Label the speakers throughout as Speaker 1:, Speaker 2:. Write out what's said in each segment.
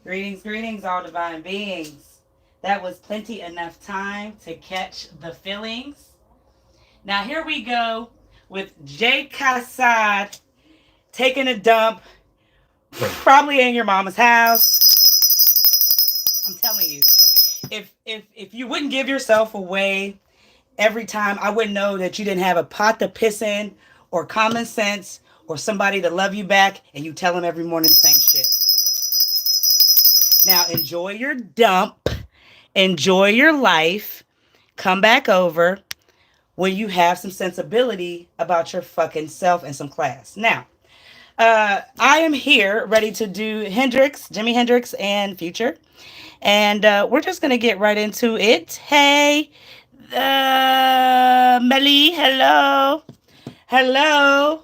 Speaker 1: Greetings, greetings, all divine beings. That was plenty enough time to catch the feelings. Now here we go with Jay Kassad taking a dump, probably in your mama's house. I'm telling you, if you wouldn't give yourself away every time, I wouldn't know that you didn't have a pot to piss in, or common sense, or somebody to love you back, and you tell them every morning the same shit. Now enjoy your dump, enjoy your life, come back over when you have some sensibility about your fucking self and some class. Now, I am here ready to do Hendrix, Jimi Hendrix, and Future. And we're just going to get right into it. Hey, Melly, hello. Hello.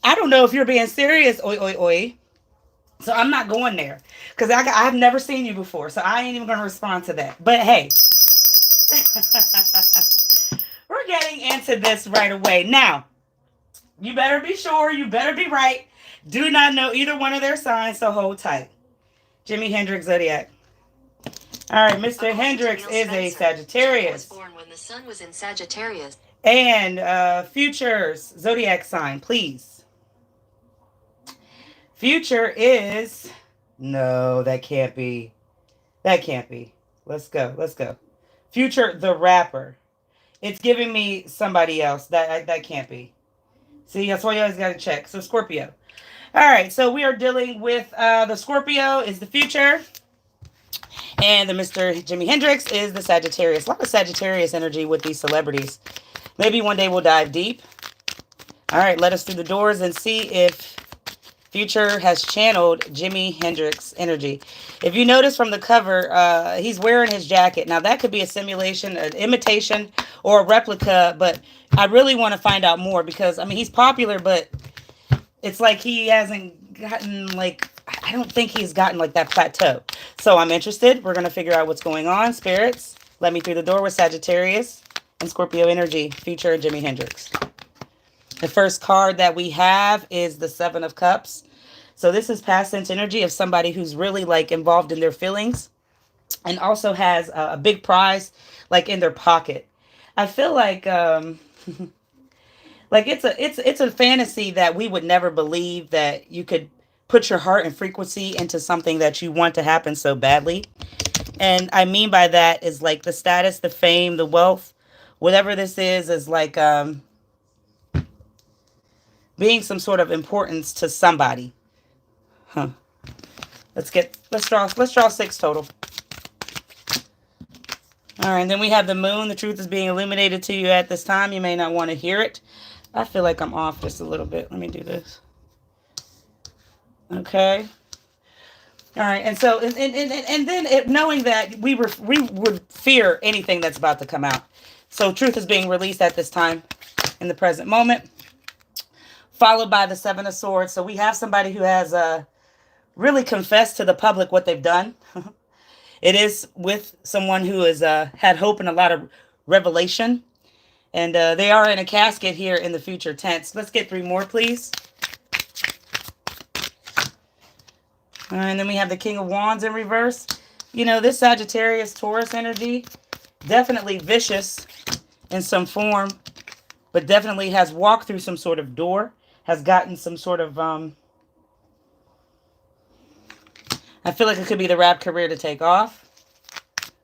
Speaker 1: I don't know if you're being serious, oi, oi, oi. So I'm not going there because I've never seen you before. So I ain't even going to respond to that. But hey, we're getting into this right away. Now, you better be sure, you better be right. Do not know either one of their signs, so hold tight. Jimi Hendrix Zodiac. All right, Mr. Hendrix is a Sagittarius. Was born when the sun was in Sagittarius. And Future's Zodiac sign, please. Future is... No, that can't be. That can't be. Let's go, let's go. Future, the rapper. It's giving me somebody else. That can't be. See, that's why you always got to check. So Scorpio. All right, so we are dealing with the Scorpio is the Future. And the Mr. Jimi Hendrix is the Sagittarius. A lot of Sagittarius energy with these celebrities. Maybe one day we'll dive deep. All right, let us through the doors and see if Future has channeled Jimi Hendrix energy. If you notice from the cover, he's wearing his jacket. Now, that could be a simulation, an imitation, or a replica, but I really want to find out more because, I mean, he's popular, but it's like he hasn't gotten, like, I don't think he's gotten, like, that plateau. So I'm interested. We're going to figure out what's going on. Spirits, let me through the door with Sagittarius and Scorpio energy, Future and Jimi Hendrix. The first card that we have is the Seven of Cups. So this is past tense energy of somebody who's really like involved in their feelings and also has a big prize like in their pocket. I feel like like it's a fantasy that we would never believe that you could put your heart and frequency into something that you want to happen so badly. And I mean by that is like the status, the fame, the wealth, whatever this is like being some sort of importance to somebody. Huh. Let's draw 6 total. All right, and then we have the moon. The truth is being illuminated to you at this time. You may not want to hear it. I feel like I'm off just a little bit. Let me do this. Okay. All right, and so and then knowing that we would fear anything that's about to come out. So truth is being released at this time in the present moment, followed by the Seven of Swords. So we have somebody who has really confessed to the public what they've done. It is with someone who has had hope and a lot of revelation. And they are in a casket here in the future tense. Let's get 3 more, please. And then we have the King of Wands in reverse. You know, this Sagittarius Taurus energy, definitely vicious in some form, but definitely has walked through some sort of door, has gotten some sort of, I feel like it could be the rap career to take off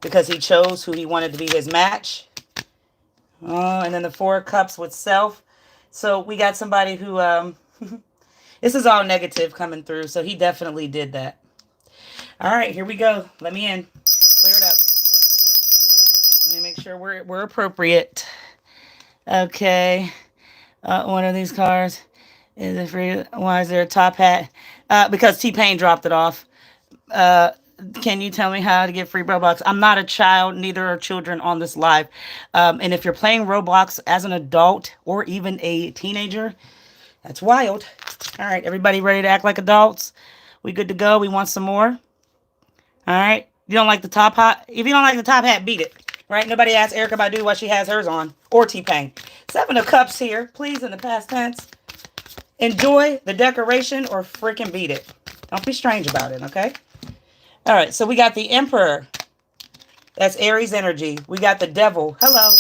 Speaker 1: because he chose who he wanted to be his match. And then the 4 of Cups with self. So we got somebody who, this is all negative coming through. So he definitely did that. All right, here we go. Let me in. Clear it up. Let me make sure we're appropriate. Okay. One of these cards is it free. Why is there a top hat? Because T-Pain dropped it off. Can you tell me how to get free Roblox? I'm not a child, neither are children on this live. And if you're playing Roblox as an adult or even a teenager, that's wild. All right, everybody ready to act like adults? We good to go? We want some more? All right. You don't like the top hat? If you don't like the top hat, beat it. Right? Nobody asked Erica Badu why she has hers on. Or T-Pain. 7 of Cups here. Please, in the past tense. Enjoy the decoration or freaking beat it. Don't be strange about it, okay? All right, so we got the Emperor. That's Aries energy. We got the Devil. Hello.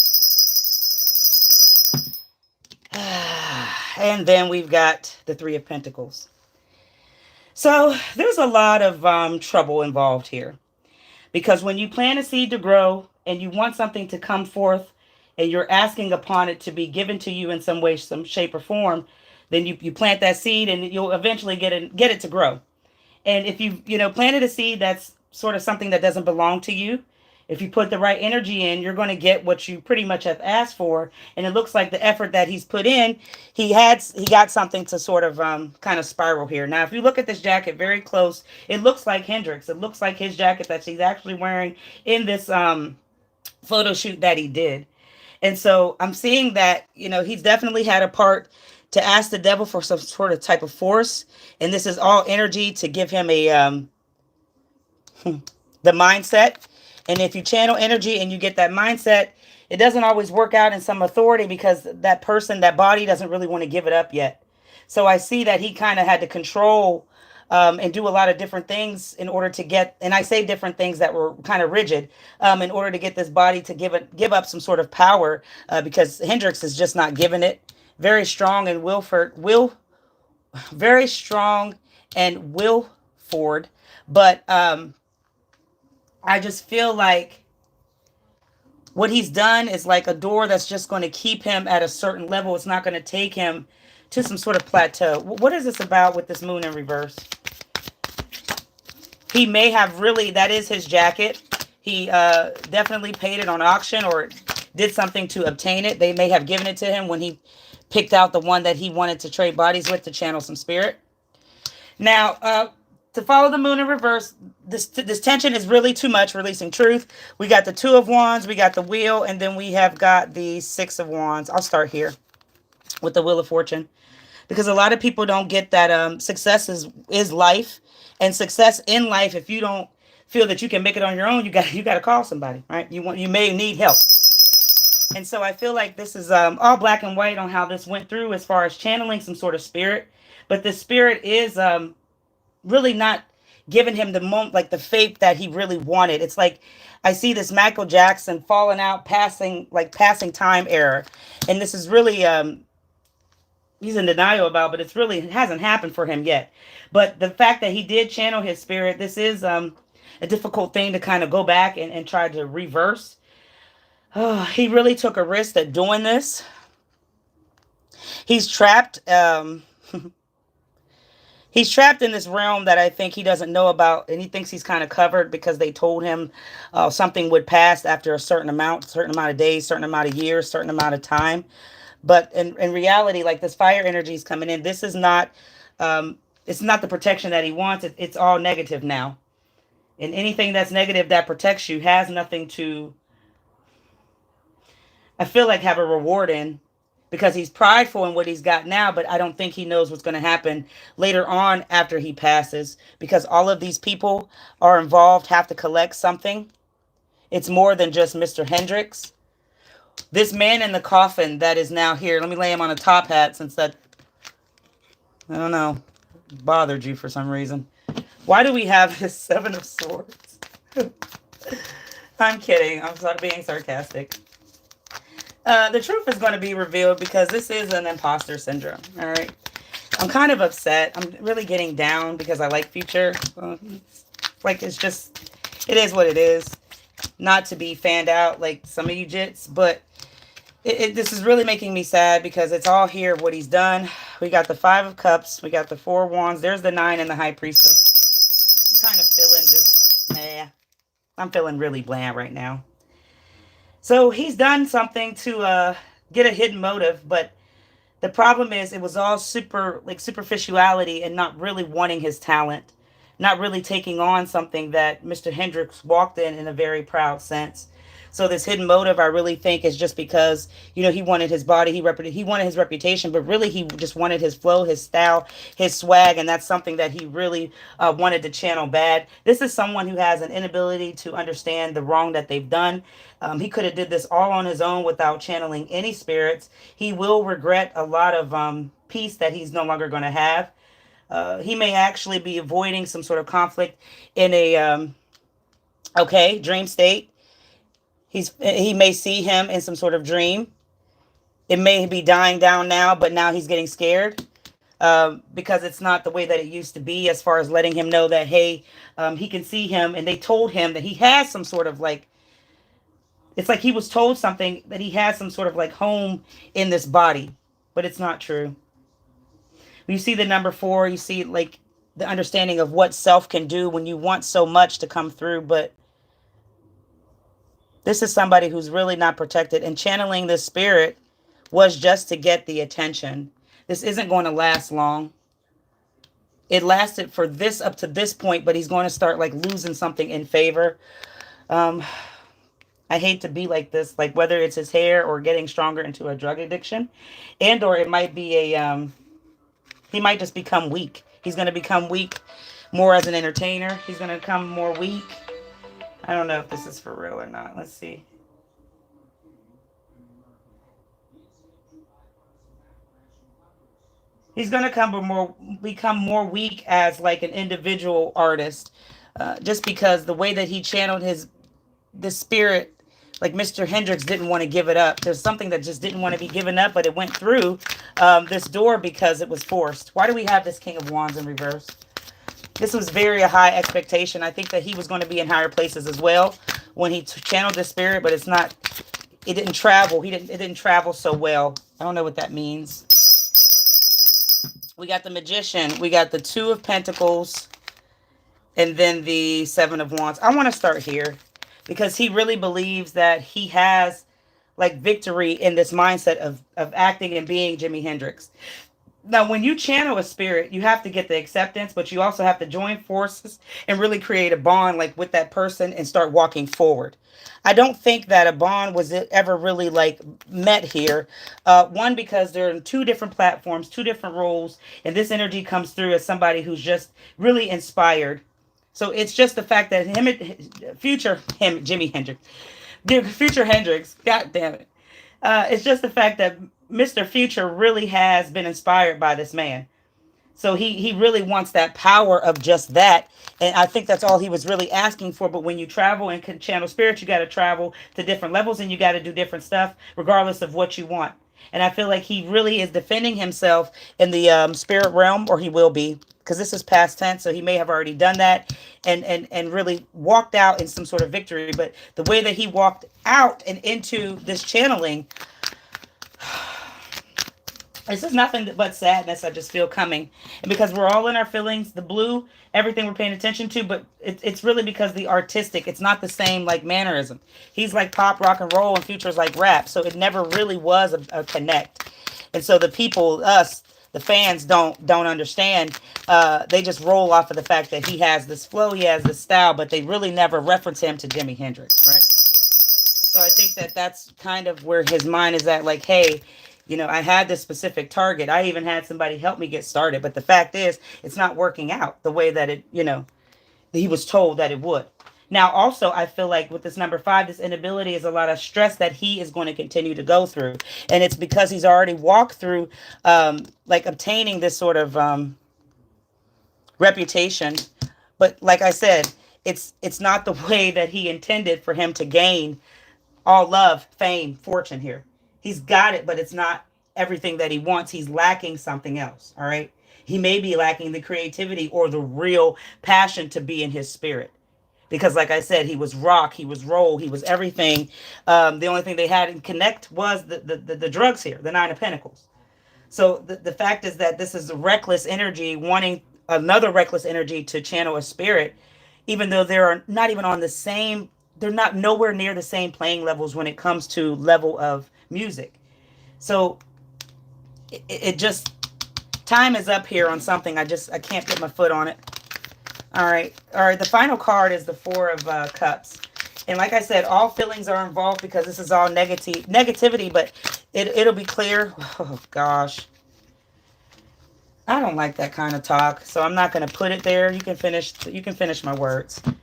Speaker 1: And then we've got the Three of Pentacles. So there's a lot of trouble involved here. Because when you plant a seed to grow and you want something to come forth and you're asking upon it to be given to you in some way, some shape or form, then you plant that seed and you'll eventually get it to grow. And if you planted a seed that's sort of something that doesn't belong to you, if you put the right energy in, you're going to get what you pretty much have asked for. And it looks like the effort that he's put in, he got something to sort of kind of spiral here. Now, if you look at this jacket very close, it looks like Hendrix. It looks like his jacket that he's actually wearing in this photo shoot that he did. And so I'm seeing that, he's definitely had a part to ask the devil for some sort of type of force. And this is all energy to give him a the mindset. And if you channel energy and you get that mindset, it doesn't always work out in some authority because that person, that body doesn't really want to give it up yet. So I see that he kind of had to control and do a lot of different things in order to get, and I say different things that were kind of rigid, in order to get this body to give up some sort of power, because Hendrix is just not giving it. Very strong and very strong and willford, but I just feel like what he's done is like a door that's just going to keep him at a certain level. It's not going to take him to some sort of plateau. What is this about with this moon in reverse? He may have really, that is his jacket. He definitely paid it on auction or did something to obtain it. They may have given it to him when he picked out the one that he wanted to trade bodies with to channel some spirit. Now, to follow the moon in reverse, this tension is really too much, releasing truth. We got the Two of Wands, we got the Wheel, and then we have got the Six of Wands. I'll start here with the Wheel of Fortune, because a lot of people don't get that success is life, and success in life, if you don't feel that you can make it on your own, you got to call somebody, right? You may need help. And so I feel like this is all black and white on how this went through as far as channeling some sort of spirit, but the spirit is really not giving him the moment, like the faith that he really wanted. It's like I see this Michael Jackson falling out, passing time error, and this is really he's in denial about, but it hasn't happened for him yet. But the fact that he did channel his spirit, this is a difficult thing to kind of go back and try to reverse. He really took a risk at doing this. He's trapped. He's trapped in this realm that I think he doesn't know about, and he thinks he's kind of covered because they told him something would pass after a certain amount of days, certain amount of years, certain amount of time. But in reality, like this fire energy is coming in. This is not, it's not the protection that he wants. It's all negative now. And anything that's negative that protects you has nothing to, I feel like, have a reward in. Because he's prideful in what he's got now, but I don't think he knows what's going to happen later on after he passes. Because all of these people are involved, have to collect something. It's more than just Mr. Hendrix. This man in the coffin that is now here. Let me lay him on a top hat since that, I don't know, bothered you for some reason. Why do we have this Seven of Swords? I'm kidding. I'm being sarcastic. The truth is going to be revealed because this is an imposter syndrome. All right. I'm kind of upset. I'm really getting down because I like Future. Like, it is what it is. Not to be fanned out like some of you jits, but this is really making me sad because it's all here of what he's done. We got the Five of Cups. We got the Four of Wands. There's the Nine and the High Priestess. I'm kind of feeling I'm feeling really bland right now. So he's done something to get a hidden motive, but the problem is it was all superficiality and not really wanting his talent, not really taking on something that Mr. Hendrix walked in a very proud sense. So this hidden motive, I really think, is just because, he wanted his body, he wanted his reputation, but really he just wanted his flow, his style, his swag, and that's something that he really wanted to channel bad. This is someone who has an inability to understand the wrong that they've done. He could have did this all on his own without channeling any spirits. He will regret a lot of peace that he's no longer going to have. He may actually be avoiding some sort of conflict in a dream state. He may see him in some sort of dream. It may be dying down now, but now he's getting scared because it's not the way that it used to be, as far as letting him know that, hey, he can see him, and they told him that he has some sort of like, it's like he was told something, that he has some sort of like home in this body, but it's not true. When you see the number 4, you see like the understanding of what self can do when you want so much to come through. But this is somebody who's really not protected, and channeling this spirit was just to get the attention. This isn't going to last long. It lasted for this up to this point, but he's going to start like losing something in favor. I hate to be like this, like whether it's his hair or getting stronger into a drug addiction, and or it might be a he might just become weak. He's going to become weak more as an entertainer. He's going to become more weak. I don't know if this is for real or not. Let's see. He's going to become more weak as like an individual artist, just because the way that he channeled the spirit, like Mr. Hendrix didn't want to give it up. There's something that just didn't want to be given up, but it went through this door because it was forced. Why do we have this King of Wands in reverse? This was very a high expectation. I think that he was going to be in higher places as well when he channeled the spirit, but it's not. It didn't travel. It didn't travel so well. I don't know what that means. We got the Magician. We got the 2 of Pentacles, and then the 7 of Wands. I want to start here because he really believes that he has like victory in this mindset of acting and being Jimi Hendrix. Now, when you channel a spirit, you have to get the acceptance, but you also have to join forces and really create a bond like with that person and start walking forward. I don't think that a bond was ever really like met here. One, because they're in 2 different platforms, 2 different roles, and this energy comes through as somebody who's just really inspired. So it's just the fact that Jimi Hendrix, the future Hendrix, god damn it. It's just the fact that Mr. Future really has been inspired by this man. So he really wants that power of just that. And I think that's all he was really asking for. But when you travel and can channel spirit, you got to travel to different levels and you got to do different stuff regardless of what you want. And I feel like he really is defending himself in the spirit realm, or he will be, because this is past tense. So he may have already done that and really walked out in some sort of victory. But the way that he walked out and into this channeling, this is nothing but sadness I just feel coming. And because we're all in our feelings, the blue, everything we're paying attention to, but it's really because the artistic, it's not the same like mannerism. He's like pop, rock, and roll, and Future's like rap. So it never really was a connect. And so the people, us, the fans don't understand. They just roll off of the fact that he has this flow, he has this style, but they really never reference him to Jimi Hendrix, right? So I think that that's kind of where his mind is at. Like, hey, you know, I had this specific target. I even had somebody help me get started. But the fact is, it's not working out the way that he was told that it would. Now, also, I feel like with this number 5, this inability is a lot of stress that he is going to continue to go through. And it's because he's already walked through, like, obtaining this sort of reputation. But like I said, it's not the way that he intended for him to gain all love, fame, fortune here. He's got it, but it's not everything that he wants. He's lacking something else, all right? He may be lacking the creativity or the real passion to be in his spirit. Because like I said, he was rock, he was roll, he was everything. The only thing they had in connect was the drugs here, the 9 of Pentacles. So the fact is that this is a reckless energy, wanting another reckless energy to channel a spirit, even though they're not even on the same, they're not nowhere near the same playing levels when it comes to level of music. So it just, time is up here on something. I can't put my foot on it. All right. The final card is the 4 of Cups. And like I said, all feelings are involved because this is all negativity, but it'll be clear. Oh, gosh. I don't like that kind of talk, so I'm not going to put it there. You can finish my words. I'm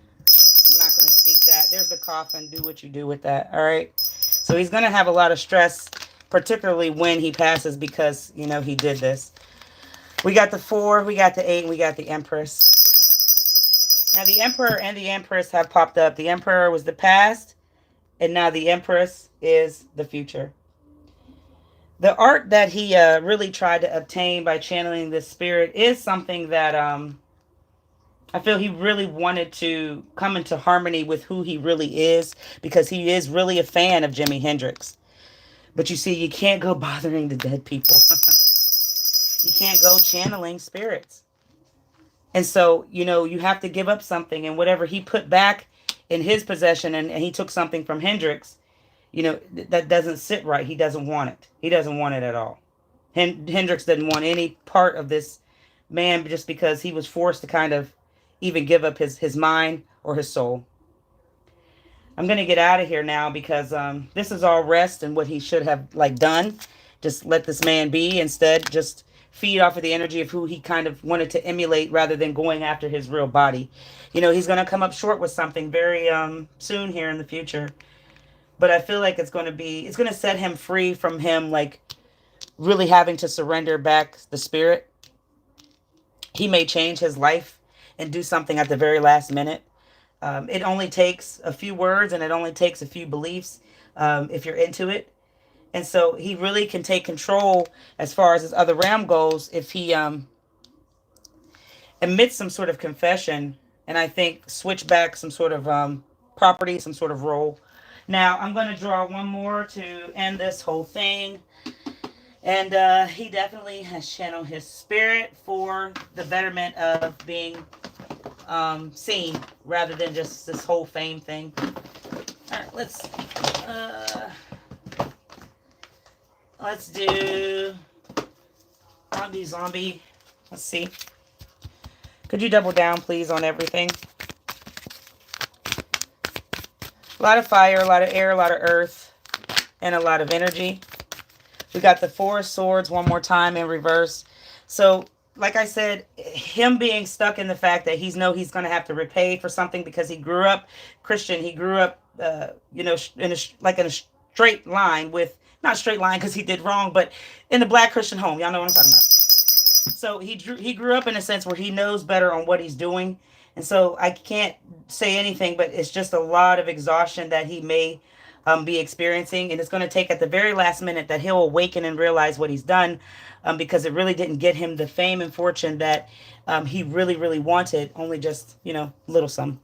Speaker 1: not going to speak that. There's the coffin. Do what you do with that. All right. So he's going to have a lot of stress, particularly when he passes, because, you know, he did this. We got the 4, we got the 8, and we got the Empress. Now, the Emperor and the Empress have popped up. The Emperor was the past, and now the Empress is the future. The art that he really tried to obtain by channeling this spirit is something that I feel he really wanted to come into harmony with who he really is, because he is really a fan of Jimi Hendrix. But you see, you can't go bothering the dead people. You can't go channeling spirits. And so, you have to give up something. And whatever he put back in his possession, and he took something from Hendrix, that doesn't sit right. He doesn't want it. He doesn't want it at all. Hendrix didn't want any part of this man, just because he was forced to kind of even give up his mind or his soul. I'm going to get out of here now, because this is all rest and what he should have done. Just let this man be. Instead, just feed off of the energy of who he kind of wanted to emulate, rather than going after his real body. He's going to come up short with something very soon here in the future. But I feel like it's going to set him free from him, really having to surrender back the spirit. He may change his life and do something at the very last minute. It only takes a few words, and it only takes a few beliefs, if you're into it. And so he really can take control as far as his other realm goes if he emits some sort of confession, and I think switch back some sort of property, some sort of role. Now, I'm going to draw one more to end this whole thing. And he definitely has channeled his spirit for the betterment of being seen, rather than just this whole fame thing. All right, let's do zombie. Let's see. Could you double down, please, on everything? A lot of fire, a lot of air, a lot of earth, and a lot of energy. We got the 4 of Swords one more time in reverse. So, like I said, him being stuck in the fact that he's going to have to repay for something, because he grew up Christian. He grew up, in a straight line with, not straight line because he did wrong, but in a black Christian home. Y'all know what I'm talking about. So he grew up in a sense where he knows better on what he's doing. And so I can't say anything, but it's just a lot of exhaustion that he may be experiencing. And it's going to take at the very last minute that he'll awaken and realize what he's done, because it really didn't get him the fame and fortune that he really, really wanted. Only just, little some.